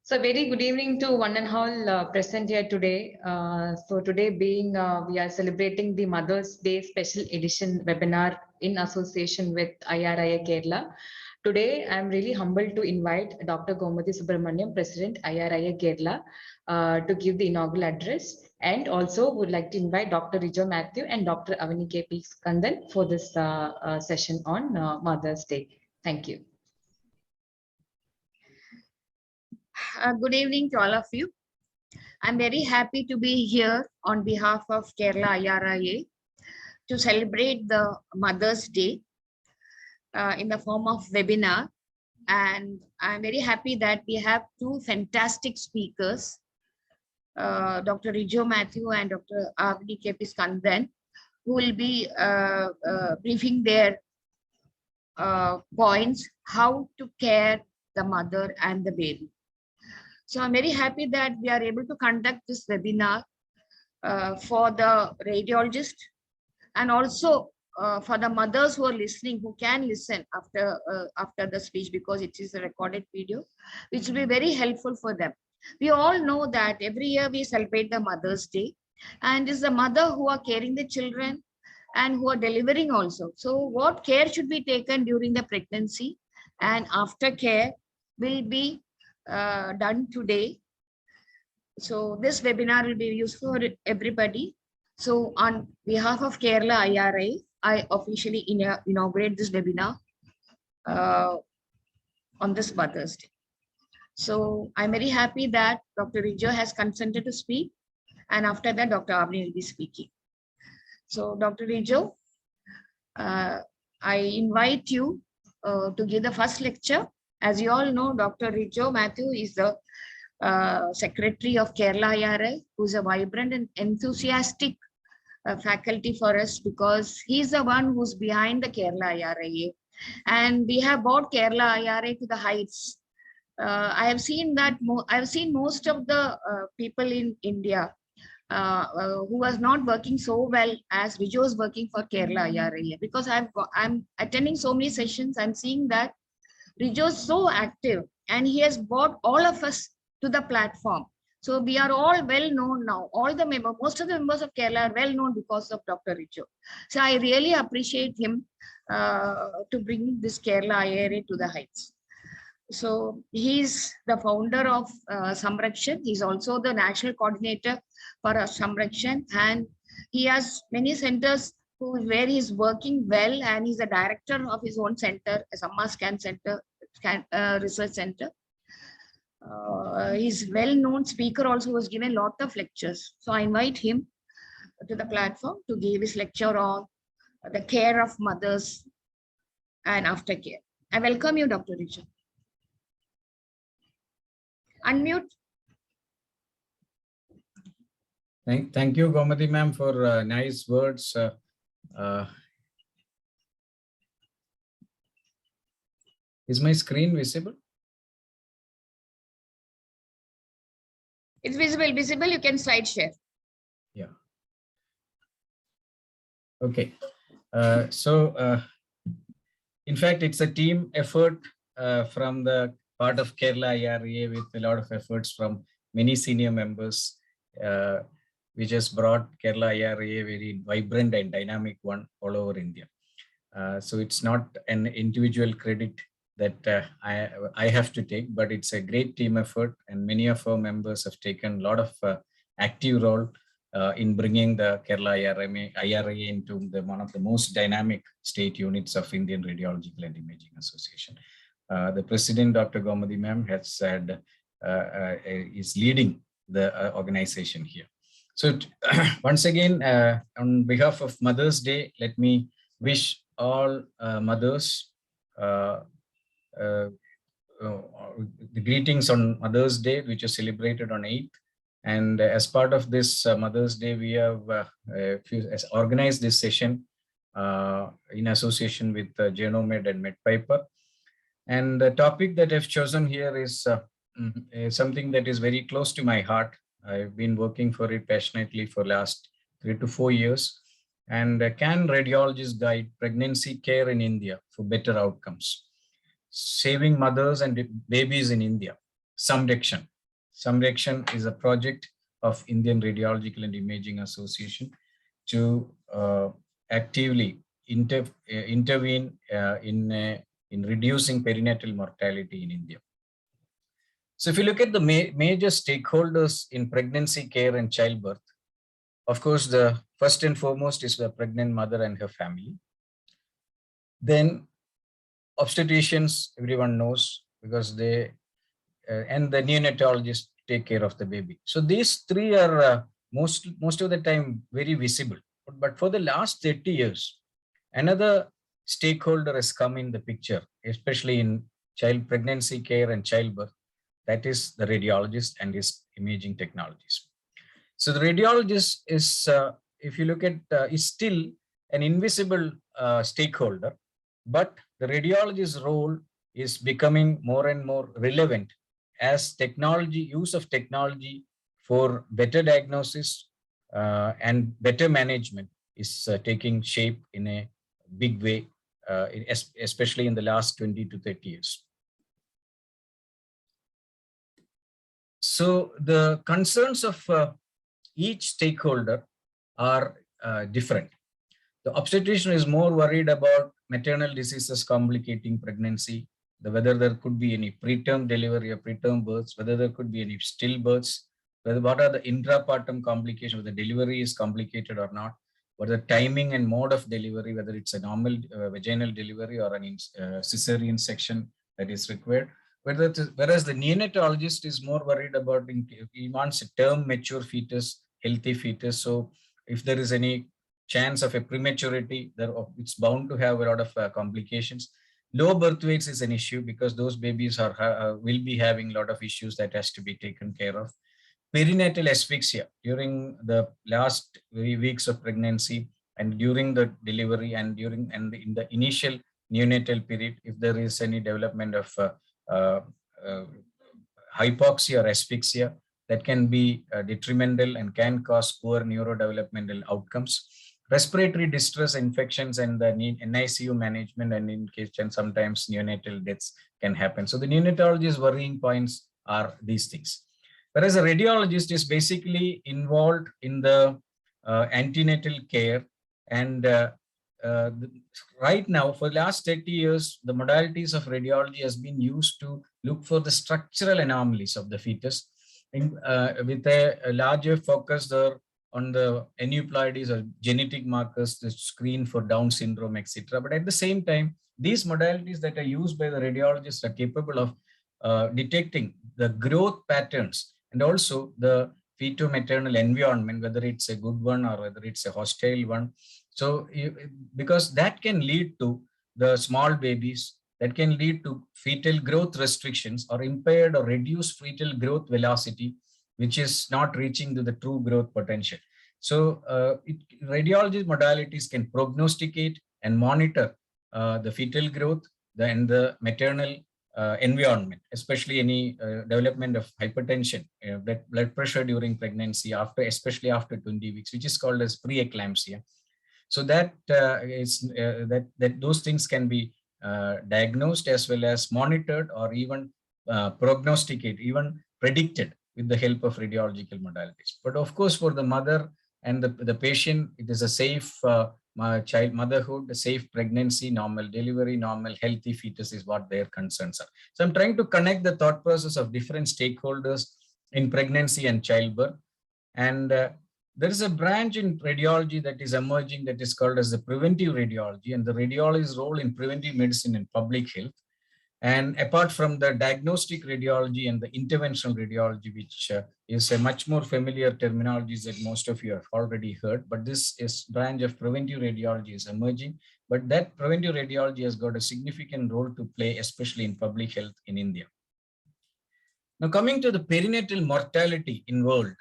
So very good evening to one and all present here today. So today being we are celebrating the Mother's Day special edition webinar in association with IRIA Kerala. Today I am really humbled to invite Dr. Gomati Subramaniam, President IRIA Kerala, to give the inaugural address, and also would like to invite Dr. Rijo Matthew and Dr. Avani KP Skandan for this session on Mother's Day. Thank you. Good evening to all of you. I'm very happy to be here on behalf of Kerala IRIA to celebrate the Mother's Day in the form of webinar. And I'm very happy that we have two fantastic speakers, Dr. Rijo Matthew and Dr. Avani KP Skandan, who will be briefing their points, how to care the mother and the baby. So I'm very happy that we are able to conduct this webinar for the radiologist and also for the mothers who are listening, who can listen after the speech, because it is a recorded video, which will be very helpful for them. We all know that every year we celebrate the Mother's Day, and it's the mother who are caring the children and who are delivering also. So what care should be taken during the pregnancy and after care will be done today. So this webinar will be useful for everybody. So on behalf of Kerala IRA, I officially inaugurate this webinar on this Mother's Day. So I'm very happy that Dr. Rijo has consented to speak, and after that Dr. Avani will be speaking. So Dr. Rijo, I invite you to give the first lecture. As you all know, Dr. Rijo Matthew is the Secretary of Kerala IRA, who is a vibrant and enthusiastic faculty for us, because he's the one who's behind the Kerala IRA. And we have brought Kerala IRA to the heights. I have seen that I've seen most of the people in India who was not working so well as Rijo is working for Kerala IRA, because I'm attending so many sessions. I'm seeing that Rijo is so active and he has brought all of us to the platform. So we are all well known now. All the members, most of the members of Kerala are well known because of Dr. Rijo. So I really appreciate him to bring this Kerala IRA to the heights. So he's the founder of Samrakshan. He's also the national coordinator for Samrakshan, and he has many centers where he's working well, and he's the director of his own center, Samma Scan Center, Research Center. He's well-known speaker also, has given a lot of lectures. So I invite him to the platform to give his lecture on the care of mothers and aftercare. I welcome you, Dr. Rijo. Unmute. Thank you, Gomati ma'am, for nice words. Is my screen visible? It's visible. You can slide share. Yeah. Okay. In fact, it's a team effort from the part of Kerala IRA, with a lot of efforts from many senior members. We just brought Kerala IRA a very vibrant and dynamic one all over India. So it's not an individual credit that I have to take, but it's a great team effort, and many of our members have taken a lot of active role in bringing the Kerala IRA into one of the most dynamic state units of Indian Radiological and Imaging Association. The president, Dr. Gomati ma'am, has said is leading the organization here. So once again, on behalf of Mother's Day, let me wish all mothers the greetings on Mother's Day, which is celebrated on 8th. And as part of this Mother's Day, we have organized this session in association with JournoMed and MedPiper. And the topic that I've chosen here is something that is very close to my heart. I've been working for it passionately for last 3 to 4 years. And can radiologists guide pregnancy care in India for better outcomes? Saving mothers and babies in India. Samrakshan. Samrakshan is a project of Indian Radiological and Imaging Association to actively intervene in reducing perinatal mortality in India. So if you look at the major stakeholders in pregnancy care and childbirth, of course, the first and foremost is the pregnant mother and her family. Then obstetricians, everyone knows, because they, and the neonatologists take care of the baby. So these three are most of the time very visible. But for the last 30 years, another stakeholder has come in the picture, especially in child pregnancy care and childbirth. That is the radiologist and his imaging technologies. So the radiologist is, if you look at, is still an invisible stakeholder, but the radiologist's role is becoming more and more relevant as use of technology for better diagnosis and better management is taking shape in a big way, especially in the last 20 to 30 years. So the concerns of each stakeholder are different. The obstetrician is more worried about maternal diseases complicating pregnancy, whether there could be any preterm delivery or preterm births, whether there could be any stillbirths, what are the intrapartum complications, whether the delivery is complicated or not, what the timing and mode of delivery, whether it's a normal vaginal delivery or an cesarean section that is required. Whereas the neonatologist is more worried about, he wants a term mature fetus, healthy fetus. So if there is any chance of a prematurity, it's bound to have a lot of complications. Low birth weights is an issue because those babies will be having a lot of issues that has to be taken care of. Perinatal asphyxia during the last weeks of pregnancy and during the delivery and in the initial neonatal period, if there is any development of hypoxia or asphyxia, that can be detrimental and can cause poor neurodevelopmental outcomes. Respiratory distress, infections, and the NICU management, and in case and sometimes neonatal deaths can happen. So the neonatologist's worrying points are these things. Whereas a radiologist is basically involved in the antenatal care. And right now, for the last 30 years, the modalities of radiology has been used to look for the structural anomalies of the fetus with a larger focus there on the aneuploidies or genetic markers to screen for Down syndrome, etc. But at the same time, these modalities that are used by the radiologists are capable of detecting the growth patterns and also the feto-maternal environment, whether it's a good one or whether it's a hostile one. So, because that can lead to the small babies, that can lead to fetal growth restrictions or impaired or reduced fetal growth velocity, which is not reaching to the true growth potential. So radiology modalities can prognosticate and monitor the fetal growth and the maternal environment, especially any development of hypertension, blood pressure during pregnancy, especially after 20 weeks, which is called as preeclampsia. So that those things can be diagnosed as well as monitored or even prognosticated, even predicted with the help of radiological modalities. But of course, for the mother and the patient, it is a safe child motherhood, a safe pregnancy, normal delivery, normal healthy fetus is what their concerns are. So I'm trying to connect the thought process of different stakeholders in pregnancy and childbirth. And there is a branch in radiology that is emerging that is called as the preventive radiology, and the radiologist's role in preventive medicine and public health. And apart from the diagnostic radiology and the interventional radiology, which is a much more familiar terminology that most of you have already heard, but this is branch of preventive radiology is emerging. But that preventive radiology has got a significant role to play, especially in public health in India. Now, coming to the perinatal mortality in world,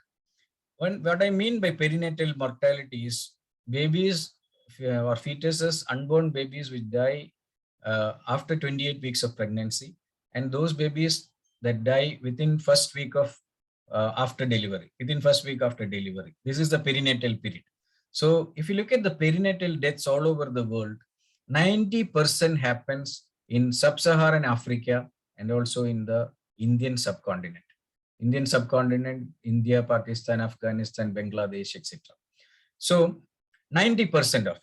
what I mean by perinatal mortality is babies or fetuses, unborn babies which die after 28 weeks of pregnancy, and those babies that die within first week of after delivery, This is the perinatal period. So if you look at the perinatal deaths all over the world, 90% happens in sub-Saharan Africa and also in the Indian subcontinent. Indian subcontinent, India, Pakistan, Afghanistan, Bangladesh, etc. So 90% of it.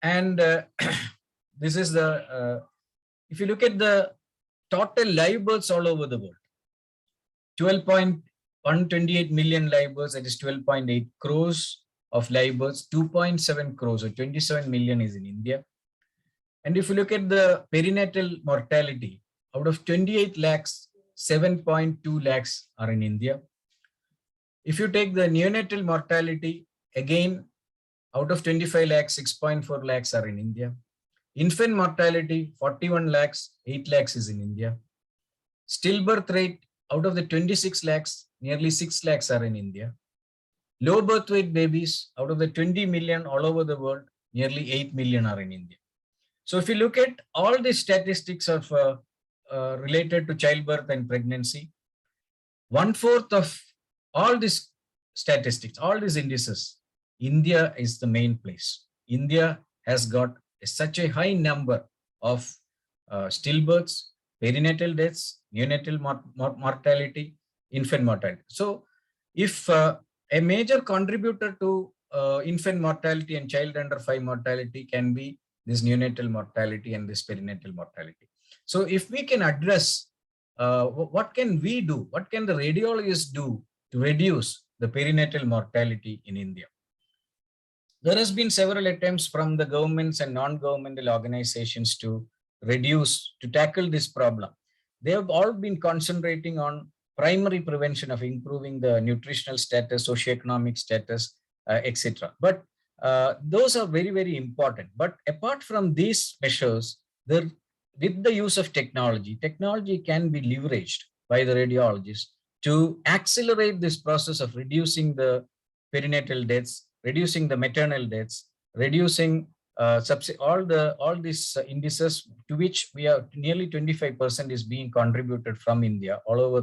And this is the, if you look at the total live births all over the world, 12.128 million live births, that is 12.8 crores of live births, 2.7 crores or 27 million is in India. And if you look at the perinatal mortality, out of 28 lakhs, 7.2 lakhs are in India. If you take the neonatal mortality, again, out of 25 lakhs, 6.4 lakhs are in India. Infant mortality, 41 lakhs, 8 lakhs is in India. Stillbirth rate, out of the 26 lakhs, nearly 6 lakhs are in India. Low birth weight babies, out of the 20 million all over the world, nearly 8 million are in India. So if you look at all the statistics of related to childbirth and pregnancy, 1/4 of all these statistics, all these indices, India is the main place. India has got such a high number of stillbirths, perinatal deaths, neonatal mortality, infant mortality. So if a major contributor to infant mortality and child under 5 mortality can be this neonatal mortality and this perinatal mortality. So if we can address what can we do, what can the radiologists do to reduce the perinatal mortality in India? There has been several attempts from the governments and non-governmental organizations to tackle this problem. They have all been concentrating on primary prevention of improving the nutritional status, socioeconomic status, etc. But those are very, very important. But apart from these measures, with the use of technology can be leveraged by the radiologists to accelerate this process of reducing the perinatal deaths, reducing the maternal deaths, reducing all these indices, to which we are nearly 25% is being contributed from India all over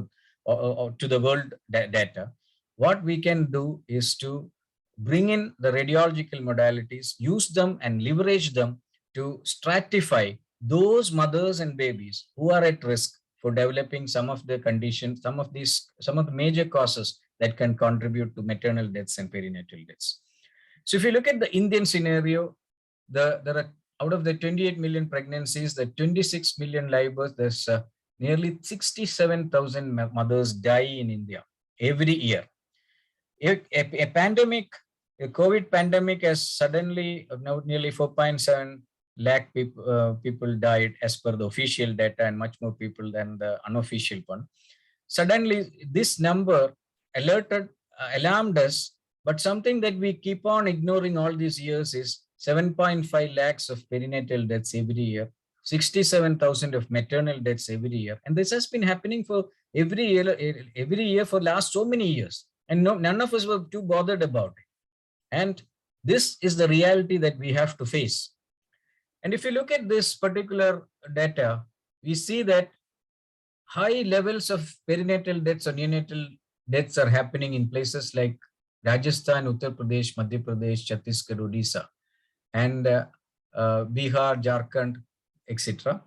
to the world data. What we can do is to bring in the radiological modalities, use them and leverage them to stratify those mothers and babies who are at risk for developing some of the conditions, some of the major causes that can contribute to maternal deaths and perinatal deaths. So if you look at the Indian scenario, there are, out of the 28 million pregnancies, the 26 million live births, there's nearly 67,000 mothers die in India every year. A pandemic, a COVID pandemic has suddenly, now nearly 4.7 lakh people died as per the official data, and much more people than the unofficial one. Suddenly, this number alarmed us, but something that we keep on ignoring all these years is 7.5 lakhs of perinatal deaths every year, 67,000 of maternal deaths every year. And this has been happening for every year for last so many years. And none of us were too bothered about it. And this is the reality that we have to face. And if you look at this particular data, we see that high levels of perinatal deaths or neonatal deaths are happening in places like Rajasthan, Uttar Pradesh, Madhya Pradesh, Chhattisgarh, Odisha, and Bihar, Jharkhand, etc.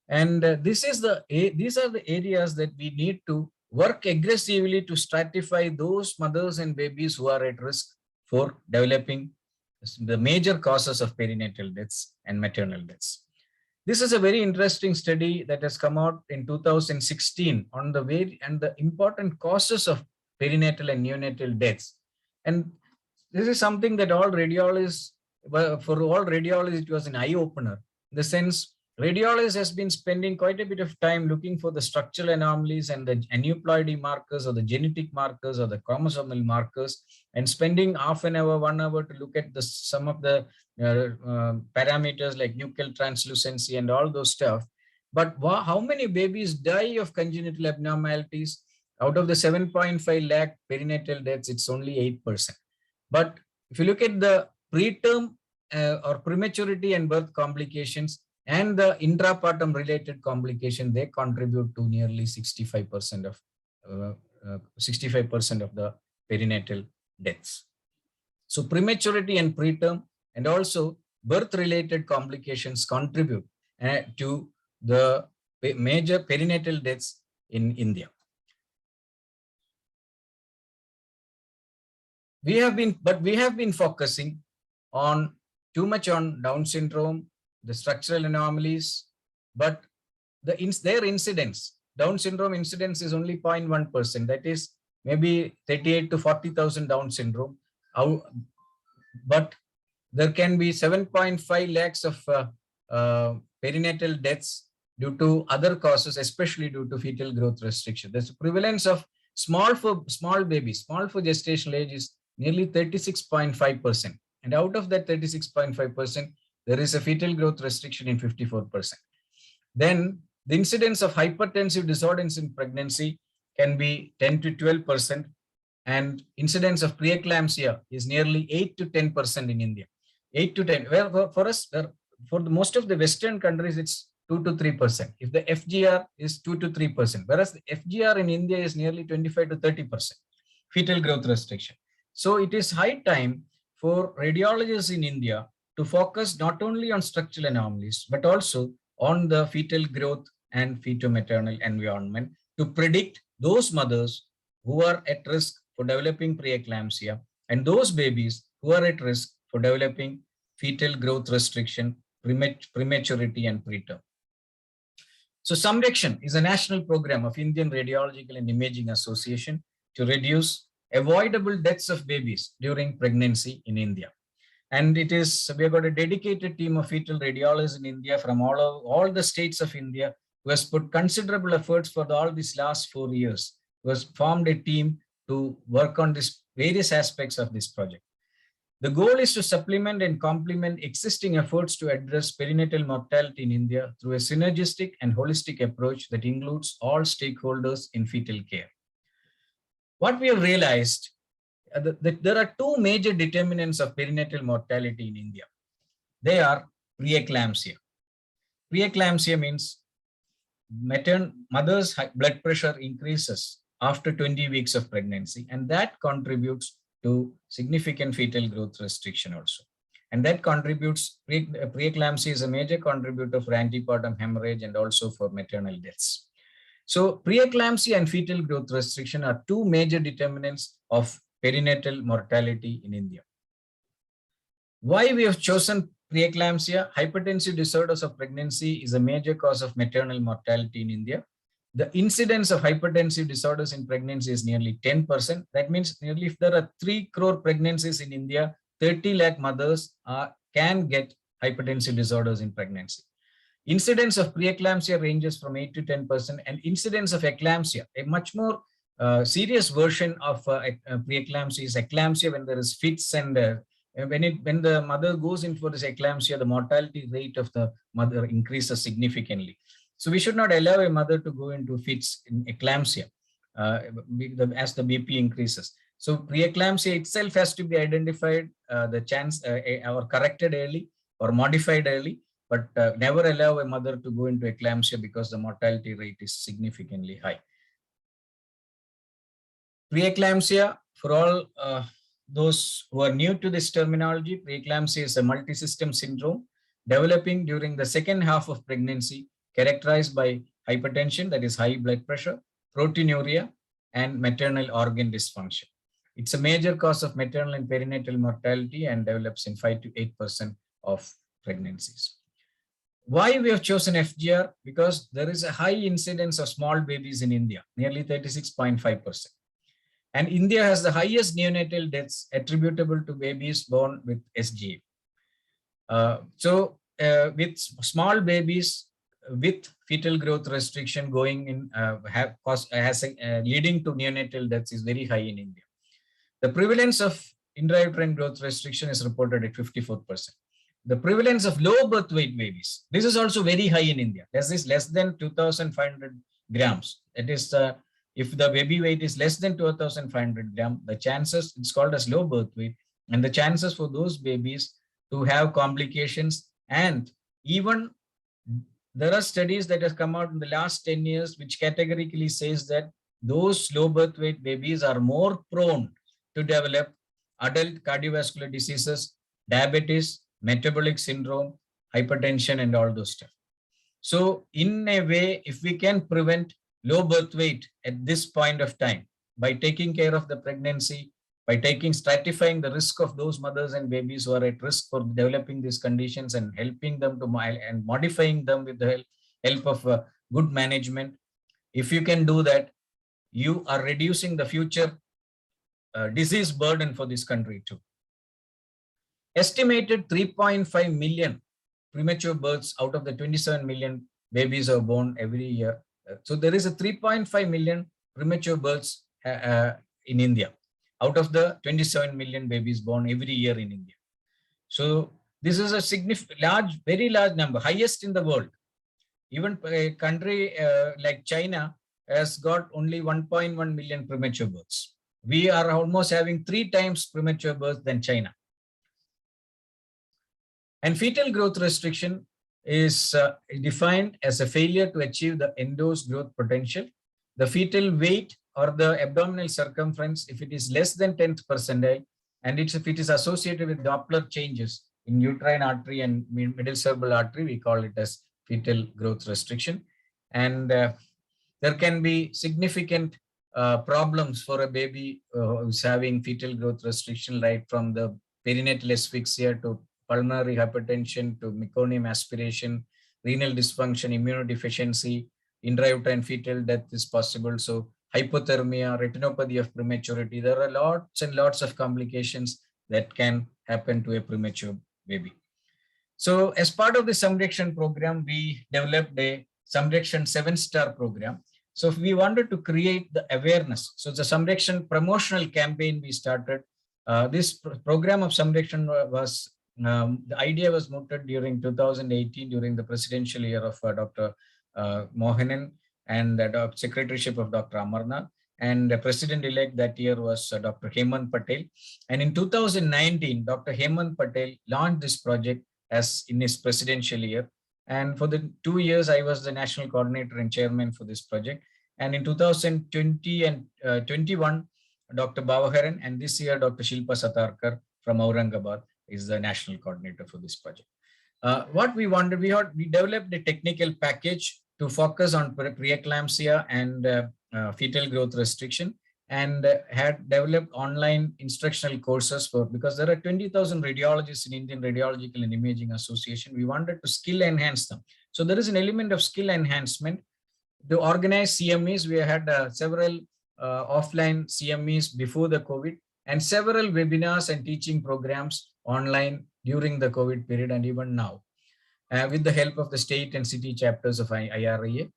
And these are the areas that we need to work aggressively to stratify those mothers and babies who are at risk for developing the major causes of perinatal deaths and maternal deaths. This is a very interesting study that has come out in 2016 on the way and the important causes of perinatal and neonatal deaths. And this is something that all radiologists, for all radiologists, it was an eye-opener. In the sense, radiologists has been spending quite a bit of time looking for the structural anomalies and the aneuploidy markers or the genetic markers or the chromosomal markers, and spending half an hour, 1 hour to look at some of the parameters like nuchal translucency and all those stuff. But how many babies die of congenital abnormalities? Out of the 7.5 lakh perinatal deaths, it's only 8%. But if you look at the preterm or prematurity and birth complications and the intrapartum related complication, they contribute to nearly 65% of the perinatal deaths. So prematurity and preterm and also birth related complications contribute to the major perinatal deaths in India. We have been focusing on too much on Down syndrome, the structural anomalies, but their incidence, Down syndrome incidence is only 0.1%. That is maybe 38 to 40,000 Down syndrome. But there can be 7.5 lakhs of perinatal deaths due to other causes, especially due to fetal growth restriction. There's a prevalence of small for gestational age is nearly 36.5%. And out of that 36.5%, there is a fetal growth restriction in 54%. Then the incidence of hypertensive disorders in pregnancy can be 10 to 12%. And incidence of preeclampsia is nearly 8 to 10% in India. 8 to 10. Well, for us, for most of the Western countries, it's 2 to 3%. If the FGR is 2 to 3%, whereas the FGR in India is nearly 25 to 30%, fetal growth restriction. So it is high time for radiologists in India to focus not only on structural anomalies, but also on the fetal growth and feto-maternal environment to predict those mothers who are at risk for developing preeclampsia and those babies who are at risk for developing fetal growth restriction, prematurity, and preterm. So Samrakshan is a national program of Indian Radiological and Imaging Association to reduce avoidable deaths of babies during pregnancy in India. And we have got a dedicated team of fetal radiologists in India from all the states of India who has put considerable efforts for all these last 4 years, who has formed a team to work on this various aspects of this project. The goal is to supplement and complement existing efforts to address perinatal mortality in India through a synergistic and holistic approach that includes all stakeholders in fetal care. What we have realized that there are two major determinants of perinatal mortality in India. They are preeclampsia. Preeclampsia means mother's blood pressure increases after 20 weeks of pregnancy, and that contributes to significant fetal growth restriction also. And that contributes, preeclampsia is a major contributor for antepartum hemorrhage and also for maternal deaths. So preeclampsia and fetal growth restriction are two major determinants of perinatal mortality in India. Why we have chosen preeclampsia? Hypertensive disorders of pregnancy is a major cause of maternal mortality in India. The incidence of hypertensive disorders in pregnancy is nearly 10%. That means nearly if there are 3 crore pregnancies in India, 30 lakh mothers can get hypertensive disorders in pregnancy. Incidence of preeclampsia ranges from 8 to 10%, and incidence of eclampsia, a much more serious version of preeclampsia, is eclampsia when there is fits, and when the mother goes in for this eclampsia, the mortality rate of the mother increases significantly. So we should not allow a mother to go into fits in eclampsia as the BP increases. So preeclampsia itself has to be identified, or corrected early or modified early, but never allow a mother to go into eclampsia because the mortality rate is significantly high. Preeclampsia, for all those who are new to this terminology, preeclampsia is a multi-system syndrome developing during the second half of pregnancy, characterized by hypertension, that is high blood pressure, proteinuria, and maternal organ dysfunction. It's a major cause of maternal and perinatal mortality and develops in 5 to 8% of pregnancies. Why we have chosen FGR? Because there is a high incidence of small babies in India, nearly 36.5%. And India has the highest neonatal deaths attributable to babies born with SGA. With small babies with fetal growth restriction going in, leading to neonatal deaths is very high in India. The prevalence of intrauterine growth restriction is reported at 54%. The prevalence of low birth weight babies, this is also very high in India. This is less than 2,500 grams. That is, if the baby weight is less than 2,500 grams, the chances, it's called as low birth weight, and the chances for those babies to have complications, and even there are studies that have come out in the last 10 years which categorically says that those low birth weight babies are more prone to develop adult cardiovascular diseases, diabetes, metabolic syndrome, hypertension, and all those stuff. So in a way, if we can prevent low birth weight at this point of time by taking care of the pregnancy, by stratifying the risk of those mothers and babies who are at risk for developing these conditions and helping them to and modifying them with the help of good management, if you can do that, you are reducing the future disease burden for this country too. Estimated 3.5 million premature births out of the 27 million babies are born every year. So there is a 3.5 million premature births in India out of the 27 million babies born every year in India. So this is a significant, very large number, highest in the world. Even a country like China has got only 1.1 million premature births. We are almost having 3 times premature births than China. And fetal growth restriction is defined as a failure to achieve the endo's growth potential. The fetal weight or the abdominal circumference, if it is less than 10th percentile, and if it is associated with Doppler changes in uterine artery and middle cerebral artery, we call it as fetal growth restriction. And there can be significant problems for a baby who's having fetal growth restriction, right from the perinatal asphyxia to pulmonary hypertension to meconium aspiration, renal dysfunction, immunodeficiency, intrauterine fetal death is possible. So hypothermia, retinopathy of prematurity, there are lots and lots of complications that can happen to a premature baby. So as part of the Samrakshan program, we developed a Samrakshan 7-star program. So if we wanted to create the awareness, so the Samrakshan promotional campaign we started. This program of Samrakshan was, the idea was mooted during 2018 during the presidential year of Dr. Mohanan and the secretaryship of Dr. Amarnath, and the president-elect that year was Dr. Hemant Patel. And in 2019, Dr. Hemant Patel launched this project as in his presidential year. And for the 2 years, I was the national coordinator and chairman for this project. And in 2020 and 21, Dr. Bavaharan, and this year, Dr. Shilpa Satarkar from Aurangabad is the national coordinator for this project. What we wanted, we developed a technical package to focus on preeclampsia and fetal growth restriction, and had developed online instructional courses because there are 20,000 radiologists in Indian Radiological and Imaging Association. We wanted to skill enhance them. So there is an element of skill enhancement. To organize CMEs, we had several offline CMEs before the COVID and several webinars and teaching programs online during the COVID period and even now, with the help of the state and city chapters of IRIA.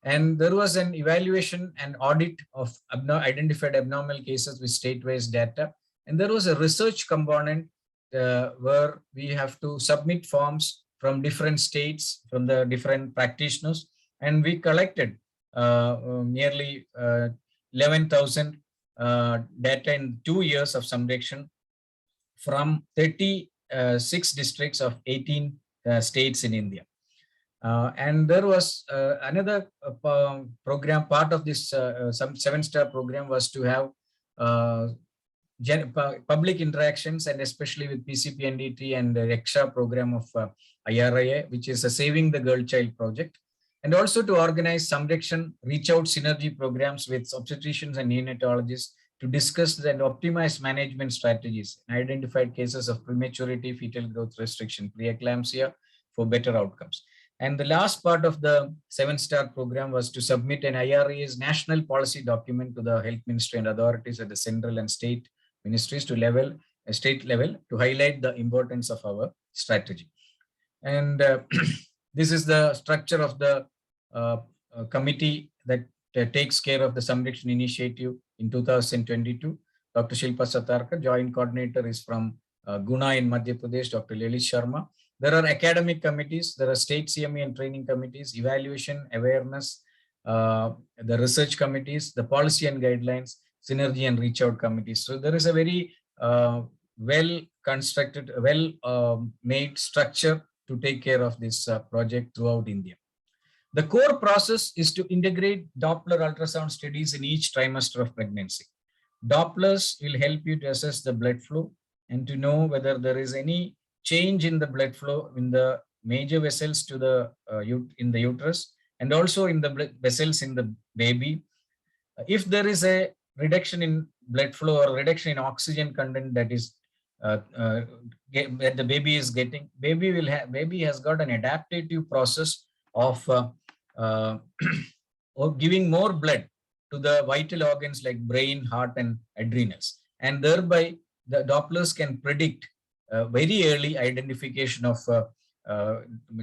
And there was an evaluation and audit of identified abnormal cases with state-wise data. And there was a research component where we have to submit forms from different states, from the different practitioners. And we collected nearly 11,000 data in 2 years of Samrakshan from 36 districts of 18 states in India. And there was another program, part of this 7-star program was to have public interactions, and especially with PCPNDT and the Reachout program of IRIA, which is a Saving the Girl Child project, and also to organize Samrakshan Reachout synergy programs with obstetricians and neonatologists to discuss and optimize management strategies and identified cases of prematurity, fetal growth restriction, preeclampsia for better outcomes. And the last part of the 7-star program was to submit an IRA's national policy document to the Health Ministry and authorities at the central and state ministries to state level to highlight the importance of our strategy. And this is the structure of the committee that takes care of the Samrakshan initiative in 2022. Dr. Shilpa Satarkar, joint coordinator, is from Guna in Madhya Pradesh, Dr. Lelit Sharma. There are academic committees, there are state CME and training committees, evaluation, awareness, the research committees, the policy and guidelines, synergy and reach out committees. So there is a very well constructed, made structure to take care of this project throughout India. The core process is to integrate Doppler ultrasound studies in each trimester of pregnancy. Dopplers will help you to assess the blood flow and to know whether there is any change in the blood flow in the major vessels to the in the uterus and also in the vessels in the baby. If there is a reduction in blood flow or reduction in oxygen content that is that the baby is getting, baby has got an adaptive process of or giving more blood to the vital organs like brain, heart, and adrenals, and thereby the Dopplers can predict very early identification of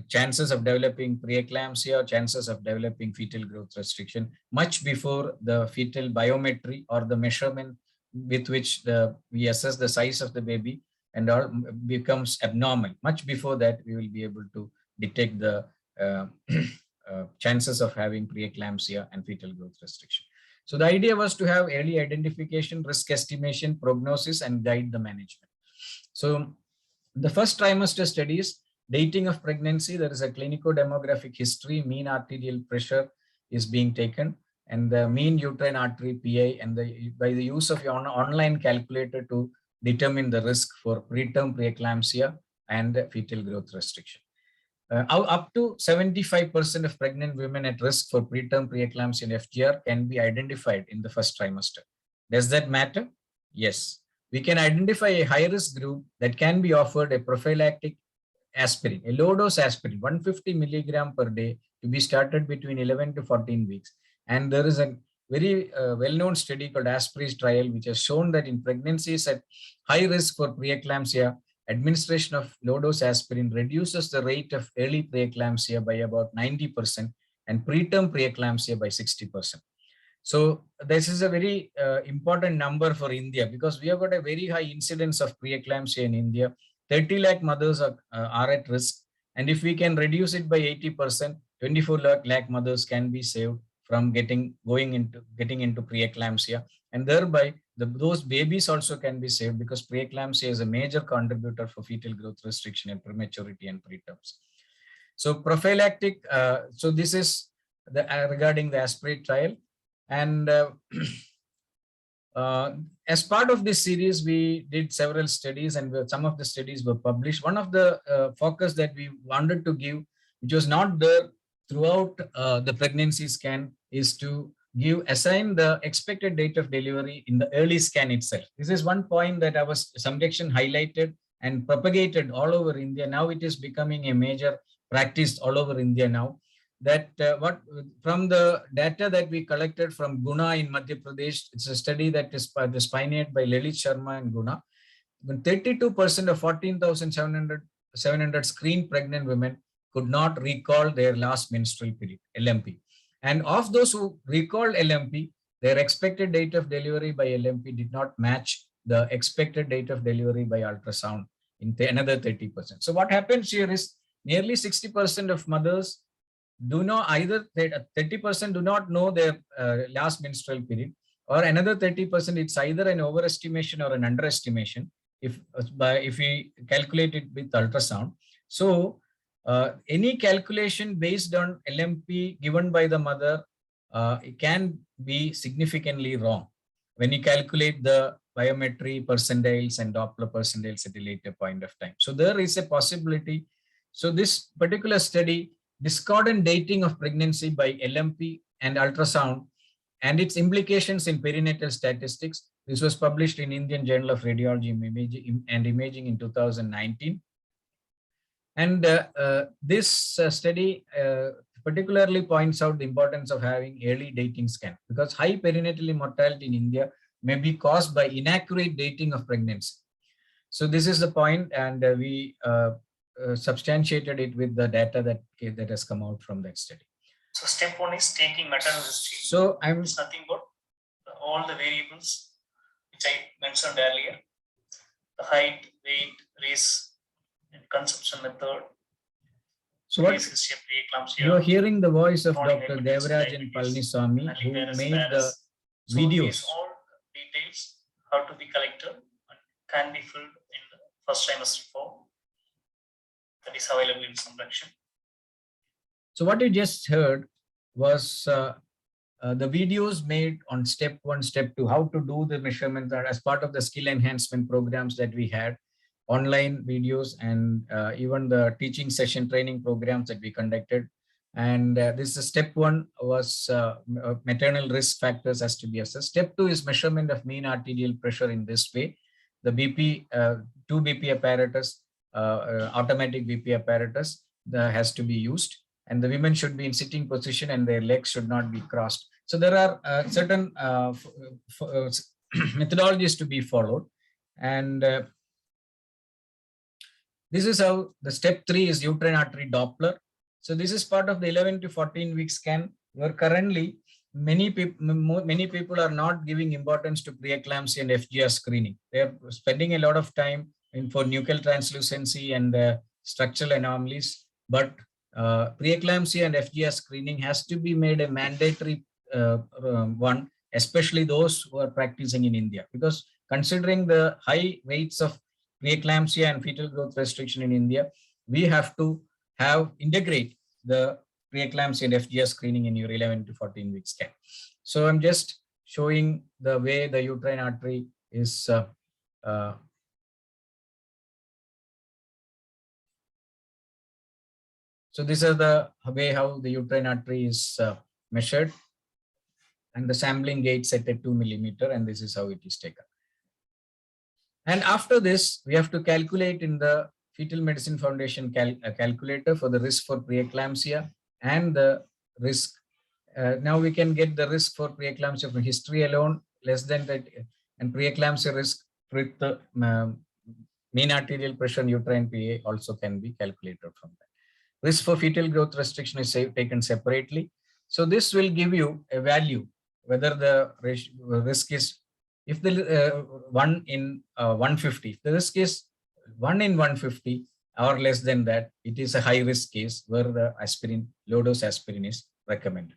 chances of developing preeclampsia, chances of developing fetal growth restriction much before the fetal biometry or the measurement with which we assess the size of the baby and all becomes abnormal. Much before that, we will be able to detect the chances of having preeclampsia and fetal growth restriction. So the idea was to have early identification, risk estimation, prognosis, and guide the management. So the first trimester studies, dating of pregnancy, there is a clinico-demographic history, mean arterial pressure is being taken, and the mean uterine artery PI, and by the use of your online calculator to determine the risk for preterm preeclampsia and fetal growth restriction. Up to 75% of pregnant women at risk for preterm preeclampsia and FGR can be identified in the first trimester. Does that matter? Yes. We can identify a high-risk group that can be offered a prophylactic aspirin, a low-dose aspirin, 150 milligram per day to be started between 11 to 14 weeks. And there is a very well-known study called Aspirate trial, which has shown that in pregnancies at high risk for preeclampsia, administration of low-dose aspirin reduces the rate of early preeclampsia by about 90% and preterm preeclampsia by 60%. So this is a very important number for India because we have got a very high incidence of preeclampsia in India. 30 lakh mothers are at risk. And if we can reduce it by 80%, 24 lakh mothers can be saved from getting into preeclampsia. And thereby, those babies also can be saved because preeclampsia is a major contributor for fetal growth restriction and prematurity and preterms. So prophylactic, so this is regarding the Aspirate trial. And as part of this series, we did several studies and some of the studies were published. One of the focus that we wanted to give, which was not there throughout the pregnancy scan, is to assign the expected date of delivery in the early scan itself. This is one point that our subsection highlighted and propagated all over India. Now it is becoming a major practice all over India now. That from the data that we collected from Guna in Madhya Pradesh, it's a study that is pioneered by Lalit Sharma and Guna. 32% of 14,700 screened pregnant women could not recall their last menstrual period, LMP. And of those who recalled LMP, their expected date of delivery by LMP did not match the expected date of delivery by ultrasound in another 30%. So what happens here is nearly 60% of mothers do not, either 30% do not know their last menstrual period, or another 30% it's either an overestimation or an underestimation if we calculate it with ultrasound. So any calculation based on LMP given by the mother it can be significantly wrong when you calculate the biometry percentiles and Doppler percentiles at a later point of time. So there is a possibility. So this particular study, discordant dating of pregnancy by LMP and ultrasound and its implications in perinatal statistics. This was published in Indian Journal of Radiology and Imaging in 2019. And this study particularly points out the importance of having early dating scan because high perinatal mortality in India may be caused by inaccurate dating of pregnancy. So this is the point, and we substantiated it with the data that has come out from that study. So step one is taking maternal history. So it's nothing but all the variables which I mentioned earlier: the height, weight, race, and consumption method. So what you are hearing the voice of Dr. Devaraj and Palaniswamy, who made the videos. So all details how to be collected and can be filled in the first trimester form that is available in Samrakshan. So what you just heard was the videos made on step 1, step 2, how to do the measurements as part of the skill enhancement programs that we had. online videos and even the teaching session training programs that we conducted. And this is step 1 was maternal risk factors has to be assessed. Step 2 is measurement of mean arterial pressure in this way. The BP, 2 BP apparatus, automatic BP apparatus has to be used. And the women should be in sitting position and their legs should not be crossed. So there are certain methodologies to be followed. And this is how the step 3 is uterine artery Doppler. So this is part of the 11 to 14 week scan, where currently many people are not giving importance to preeclampsia and FGR screening. They are spending a lot of time for nuchal translucency and structural anomalies, but preeclampsia and FGR screening has to be made a mandatory one, especially those who are practicing in India, because considering the high rates of preeclampsia and fetal growth restriction in India, we have to integrate the preeclampsia and FGR screening in your 11 to 14 week scan. So I'm just showing the way the uterine artery is so this is the way how the uterine artery is measured, and the sampling gauge set at 2 millimeter, and this is how it is taken. And after this, we have to calculate in the Fetal Medicine Foundation calculator for the risk for preeclampsia and the risk. Now we can get the risk for preeclampsia from history alone, less than that, and preeclampsia risk with the mean arterial pressure and uterine PA also can be calculated from that. Risk for fetal growth restriction is taken separately. So this will give you a value, whether the risk is, if the 1 in 150, the risk is 1 in 150 or less than that, it is a high risk case where the aspirin, low dose aspirin is recommended.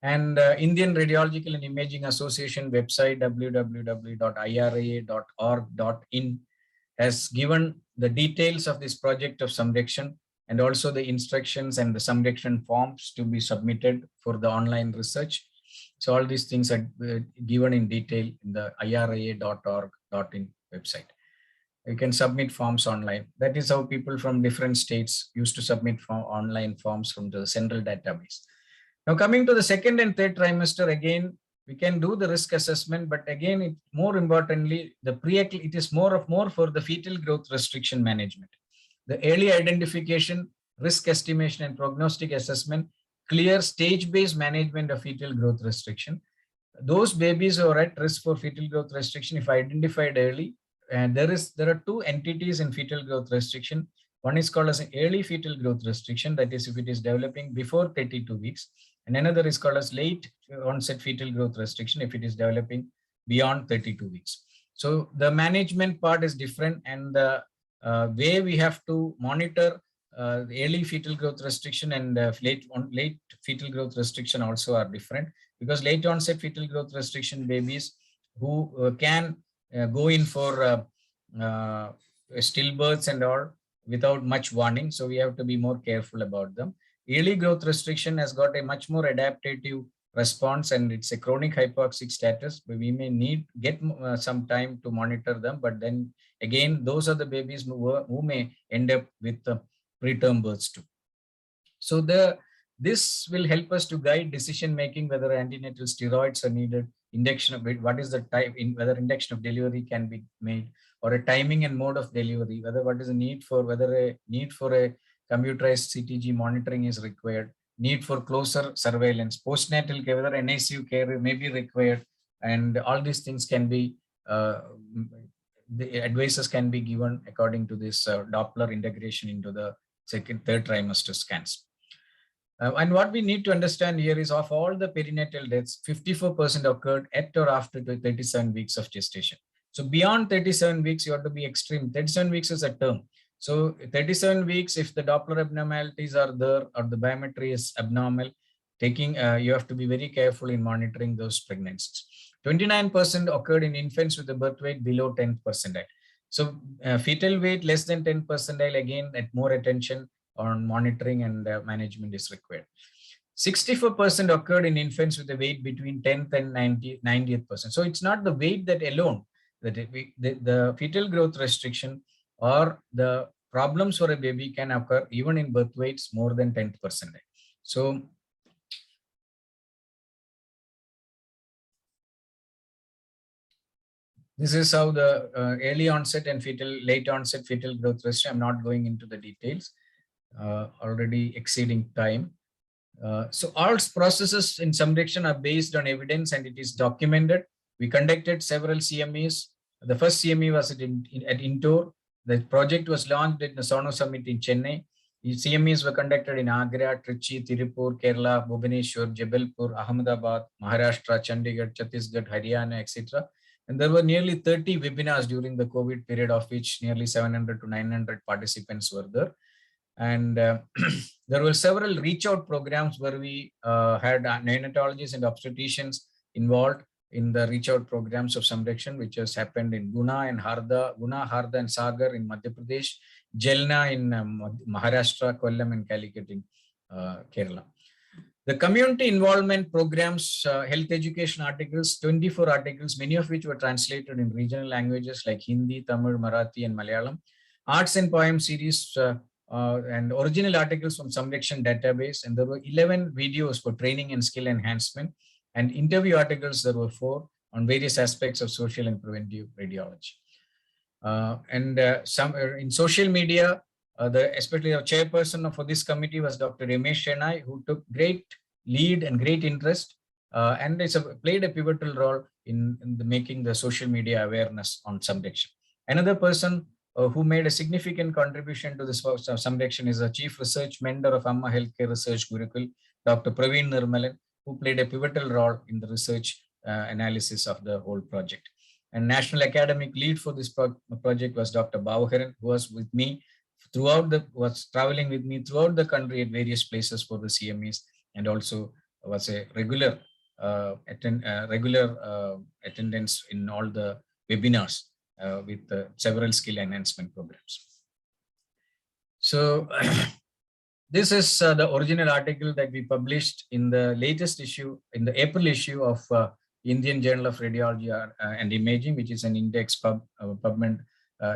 And Indian Radiological and Imaging Association website, www.iria.org.in, has given the details of this project of Samrakshan and also the instructions and the Samrakshan forms to be submitted for the online research. So all these things are given in detail in the iria.org.in website. You can submit forms online. That is how people from different states used to submit online forms from the central database. Now coming to the second and third trimester, again, we can do the risk assessment, but again, more importantly, it is more for the fetal growth restriction management. The early identification, risk estimation and prognostic assessment, clear stage-based management of fetal growth restriction. Those babies who are at risk for fetal growth restriction, if identified early, and there are 2 entities in fetal growth restriction. One is called as an early fetal growth restriction, that is if it is developing before 32 weeks. And another is called as late onset fetal growth restriction if it is developing beyond 32 weeks. So the management part is different, and the way we have to monitor the early fetal growth restriction and late fetal growth restriction also are different, because late onset fetal growth restriction babies who can go in for stillbirths and all without much warning. So we have to be more careful about them. Early growth restriction has got a much more adaptive response, and it's a chronic hypoxic status, but we may get some time to monitor them. But then again, those are the babies who may end up with preterm births too. So this will help us to guide decision making, whether antenatal steroids are needed, induction of what is the type, whether induction of delivery can be made, or a timing and mode of delivery, whether a need for a computerized CTG monitoring is required, need for closer surveillance, postnatal care, whether NICU care may be required, and all these things can be, the advices can be given according to this Doppler integration into the third trimester scans. And what we need to understand here is, of all the perinatal deaths, 54% occurred at or after 37 weeks of gestation. So beyond 37 weeks, you have to be extreme. 37 weeks is a term. So 37 weeks, if the Doppler abnormalities are there or the biometry is abnormal, you have to be very careful in monitoring those pregnancies. 29% occurred in infants with a birth weight below 10 percentile. So fetal weight less than 10 percentile, again, at more attention on monitoring and management is required. 64% occurred in infants with a weight between 10th and 90th percent. So it's not the weight that alone, that the fetal growth restriction or the problems for a baby can occur even in birth weights more than 10%. So this is how the early onset and late onset fetal growth ratio. I'm not going into the details, already exceeding time. So all processes in Samrakshan are based on evidence and it is documented. We conducted several CMEs. The first CME was at Indore. The project was launched at the Sono Summit in Chennai. The CMEs were conducted in Agra, Trichy, Tirupur, Kerala, Bhubaneswar, Jabalpur, Ahmedabad, Maharashtra, Chandigarh, Chhattisgarh, Haryana, etc. And there were nearly 30 webinars during the COVID period, of which nearly 700 to 900 participants were there. And there were several Reachout programs where we had neonatologists and obstetricians involved in the Reachout programs of Samrakshan, which has happened in Guna, Harda and Sagar in Madhya Pradesh, Jelna in Maharashtra, Kollam and Calicut in Kerala. The community involvement programs, health education articles, 24 articles, many of which were translated in regional languages like Hindi, Tamil, Marathi, and Malayalam. Arts and poem series and original articles from Samrakshan database. And there were 11 videos for training and skill enhancement. And interview articles, there were 4 on various aspects of social and preventive radiology. In social media, especially the chairperson for this committee was Dr. Ramesh Shenai, who took great lead and great interest and played a pivotal role in making the social media awareness on Samrakshan. Another person who made a significant contribution to this Samrakshan is a chief research mentor of Amma Healthcare Research Gurukul, Dr. Praveen Nirmalan, who played a pivotal role in the research analysis of the whole project. And national academic lead for this project was Dr. Bavaharan, who was with me was traveling with me throughout the country at various places for the CMEs, and also was a regular attendance in all the webinars with several skill enhancement programs. So this is the original article that we published in the latest issue, in the April issue of Indian Journal of Radiology and Imaging, which is an index PubMed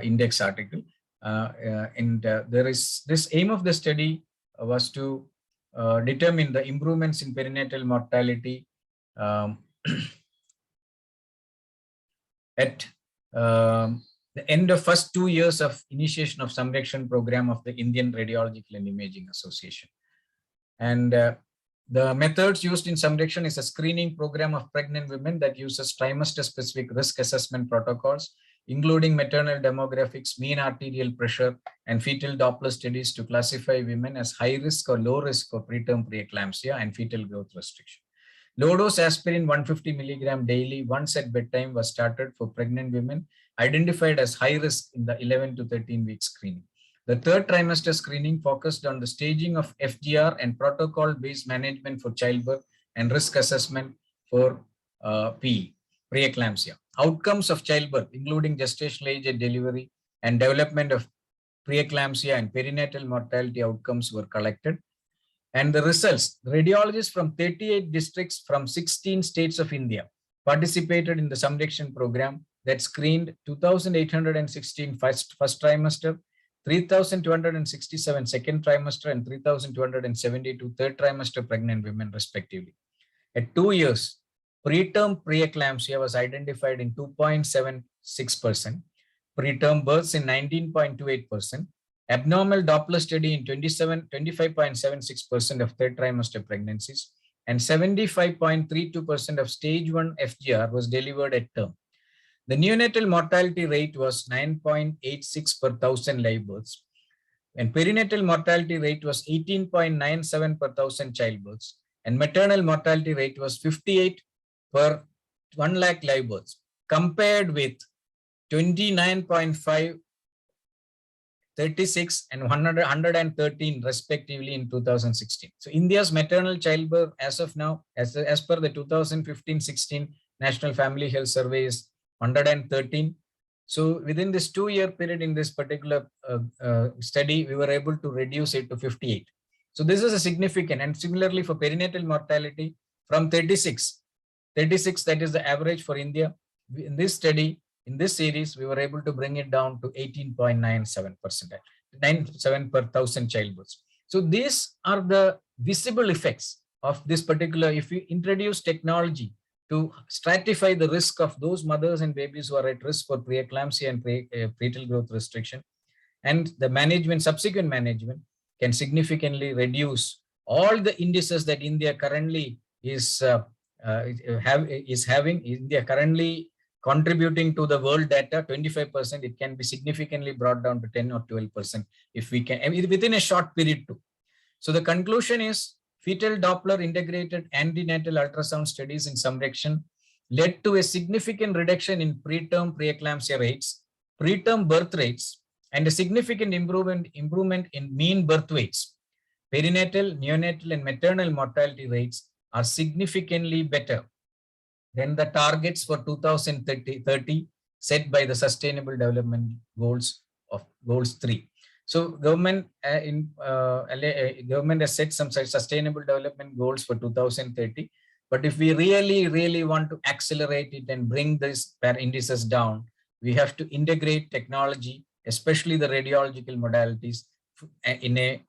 index article. There is this aim of the study was to determine the improvements in perinatal mortality at the end of first 2 years of initiation of Samrakshan program of the Indian Radiological and Imaging Association. And the methods used in Samrakshan is a screening program of pregnant women that uses trimester-specific risk assessment protocols, including maternal demographics, mean arterial pressure, and fetal Doppler studies to classify women as high risk or low risk for preterm preeclampsia and fetal growth restriction. Low-dose aspirin 150 milligram daily once at bedtime was started for pregnant women identified as high risk in the 11 to 13 week screening. The third trimester screening focused on the staging of FGR and protocol-based management for childbirth and risk assessment for preeclampsia. Outcomes of childbirth, including gestational age at delivery and development of preeclampsia and perinatal mortality outcomes were collected. And the results, radiologists from 38 districts from 16 states of India participated in the Samrakshan program that screened 2,816 first trimester, 3,267 second trimester, and 3,272 third trimester pregnant women respectively. At 2 years, preterm preeclampsia was identified in 2.76%, preterm births in 19.28%, abnormal Doppler study in 25.76% of third trimester pregnancies, and 75.32% of stage 1 FGR was delivered at term. The neonatal mortality rate was 9.86 per 1,000 live births, and perinatal mortality rate was 18.97 per 1,000 childbirths, and maternal mortality rate was 58 per 1 lakh live births, compared with 29.5, 36 and 113 respectively in 2016. So India's maternal childbirth as of now, as per the 2015-16 National Family Health Survey, is 113. So within this 2-year period in this particular study, we were able to reduce it to 58. So this is a significant, and similarly for perinatal mortality from 36, that is the average for India. In this study, in this series, we were able to bring it down to 18.97%, 97 per 1,000 childbirths. So these are the visible effects of this particular, if we introduce technology to stratify the risk of those mothers and babies who are at risk for preeclampsia and prenatal growth restriction, and the management, subsequent management can significantly reduce all the indices that India currently is having. India currently contributing to the world data 25%, it can be significantly brought down to 10 or 12% if we can, within a short period too. So the conclusion is fetal Doppler integrated antenatal ultrasound studies in Samrakshan led to a significant reduction in preterm preeclampsia rates, preterm birth rates, and a significant improvement in mean birth weights. Perinatal, neonatal, and maternal mortality rates are significantly better than the targets for 2030 set by the Sustainable Development Goals of Goals 3. So government government has set some sustainable development goals for 2030. But if we really want to accelerate it and bring these indices down, we have to integrate technology, especially the radiological modalities, in a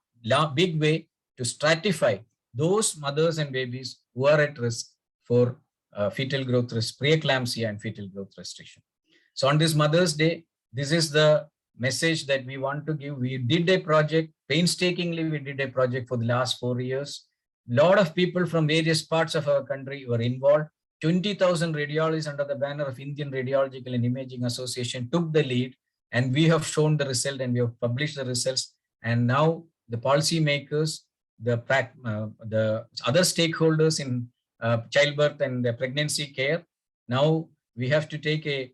big way to stratify those mothers and babies who are at risk for fetal growth risk, preeclampsia and fetal growth restriction. So on this Mother's Day, this is the message that we want to give. We did a project, painstakingly we did a project for the last 4 years. A lot of people from various parts of our country were involved. 20,000 radiologists under the banner of Indian Radiological and Imaging Association took the lead, and we have shown the result and we have published the results. And now the policy makers, the other stakeholders in childbirth and pregnancy care, now we have to take a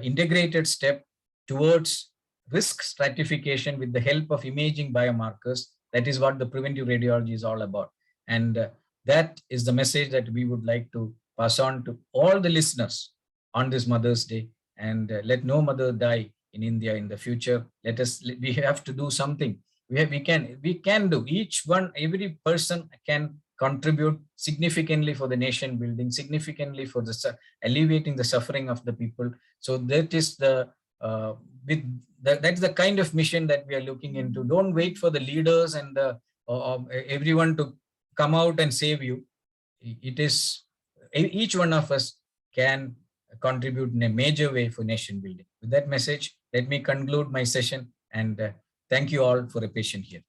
integrated step towards risk stratification with the help of imaging biomarkers. That is what the preventive radiology is all about. And that is the message that we would like to pass on to all the listeners on this Mother's Day. And let no mother die in India in the future. We have to do something. We can do. Every person can contribute significantly for the nation building, significantly for the alleviating the suffering of the people. So that is that's the kind of mission that we are looking into. Don't wait for the leaders and everyone to come out and save you. It is each one of us can contribute in a major way for nation building. With that message, let me conclude my session, and thank you all for a patient here.